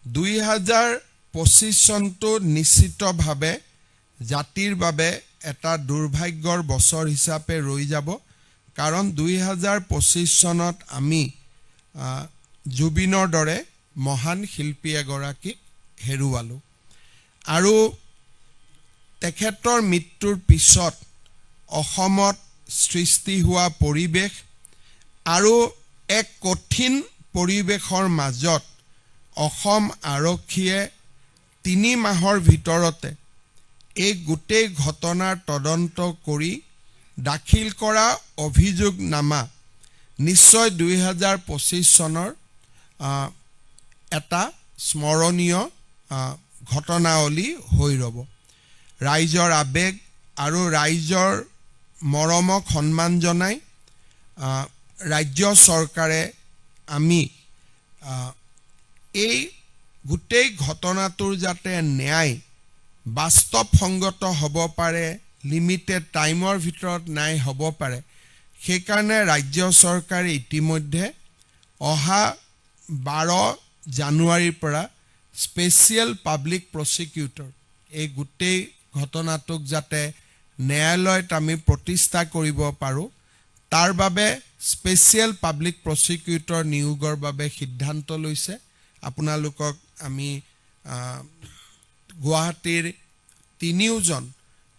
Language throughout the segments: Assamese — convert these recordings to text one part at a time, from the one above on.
2025 চনটো নিশ্চিতভাৱে জাতিৰ বাবে এটা দুৰ্ভাগ্যৰ বছৰ হিচাপে ৰৈ যাব কাৰণ 2025 চনত আমি জুবিনৰ দৰে মহান শিল্পী এগৰাকীক হেৰুৱালো আৰু তেখেতৰ মৃত্যুৰ পিছত অসমত সৃষ্টি হোৱা পৰিৱেশ আৰু এক কঠিন পৰিৱেশৰ মাজত অসম আৰক্ষীয়ে 3 মাহৰ ভিতৰতে এই গোটেই ঘটনাৰ তদন্ত কৰি দাখিল কৰা অভিযোগনামা নিশ্চয় 2025 চনৰ এটা স্মৰণীয় ঘটনাৱলী হৈ ৰব ৰাইজৰ আবেগ আৰু ৰাইজৰ মৰমক সন্মান জনাই ৰাজ্য চৰকাৰে আমি এই গোটেই ঘটনাটোৰ যাতে ন্যায় বাস্তৱসংগত হ'ব পাৰে লিমিটেড টাইমৰ ভিতৰত ন্যায় হ'ব পাৰে সেইকাৰণে ৰাজ্য চৰকাৰে ইতিমধ্যে অহা 12 জানুৱাৰীৰ পৰা স্পেচিয়েল পাব্লিক প্ৰসিকিউটৰ এই গোটেই ঘটনাটোক যাতে ন্যায়ালয়ত আমি প্ৰতিষ্ঠা কৰিব পাৰোঁ তাৰ বাবে স্পেচিয়েল পাব্লিক প্ৰসিকিউটৰ নিয়োগৰ বাবে সিদ্ধান্ত লৈছে আপোনালোকক আমি গুৱাহাটীৰ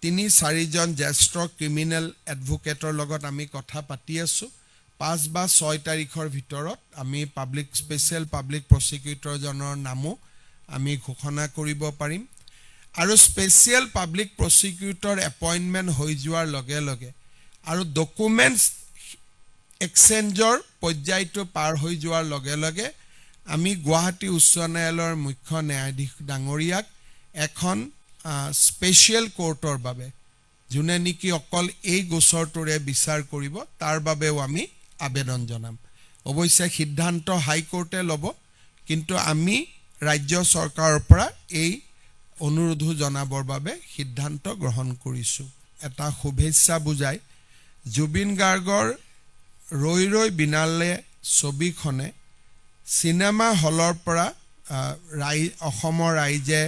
3-4জন জ্যেষ্ঠ ক্ৰিমিনেল এডভোকেটৰ লগত আমি কথা পাতি আছোঁ 5 বা 6 তাৰিখৰ ভিতৰত আমি স্পেচিয়েল পাব্লিক প্ৰসিকিউটৰজনৰ নামো আমি ঘোষণা কৰিব পাৰিম আৰু স্পেচিয়েল পাব্লিক প্ৰসিকিউটৰ এপইণ্টমেণ্ট হৈ যোৱাৰ লগে লগে আৰু ডকুমেণ্টছ এক্সচেঞ্জৰ পৰ্যায়টো পাৰ হৈ যোৱাৰ লগে লগে আমি গুৱাহাটী উচ্চ ন্যায়ালয়ৰ মুখ্য ন্যায়াধীশ ডাঙৰীয়াক এখন স্পেচিয়েল কোৰ্টৰ বাবে যোনে নেকি অকল এই গোচৰটোৰে বিচাৰ কৰিব তাৰ বাবেও আমি আবেদন জনাম অৱশ্যে সিদ্ধান্ত হাইকোৰ্টে ল'ব কিন্তু আমি ৰাজ্য চৰকাৰৰ পৰা এই অনুৰোধ জনাবৰ বাবে সিদ্ধান্ত গ্ৰহণ কৰিছোঁ এটা শুভেচ্ছা বুজাই জুবিন গাৰ্গৰ ৰৈ ৰৈ বিনালে ছবিখনে সিনেমা হলৰ পৰা অসমৰ ৰাইজে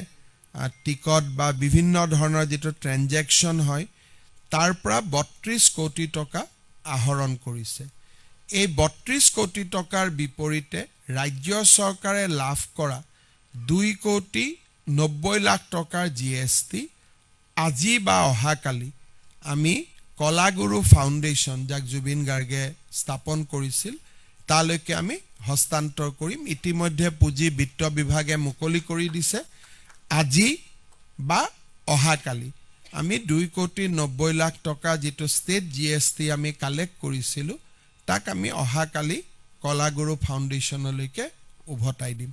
টিকট বা বিভিন্ন ধৰণৰ যেটো ট্ৰানজেকচন হয় তাৰ পৰা 32 কোটি টকা আহৰণ কৰিছে এই 32 কোটি টকাৰ বিপৰীতে ৰাজ্য চৰকাৰে লাভ কৰা 2 কোটি 90 লাখ টকাৰ জিএসটি আজি বা অহাকালি আমি কলাগুৰু ফাউণ্ডেশ্যন যাক জুবিন গাৰ্গে স্থাপন কৰিছিল তালৈকে আমি হস্তান্তৰ কৰিম ইতিমধ্যে পুঁজি বিত্ত বিভাগে মুকলি কৰি দিছে আজি বা অহাকালি আমি 2 কোটি 90 লাখ টকা যেটো ষ্টেট জিএসটি আমি কালেক্ট কৰিছিলো তাক আমি অহাকালি কলাগুৰু ফাউণ্ডেশ্যনলৈকে উভতাই দিম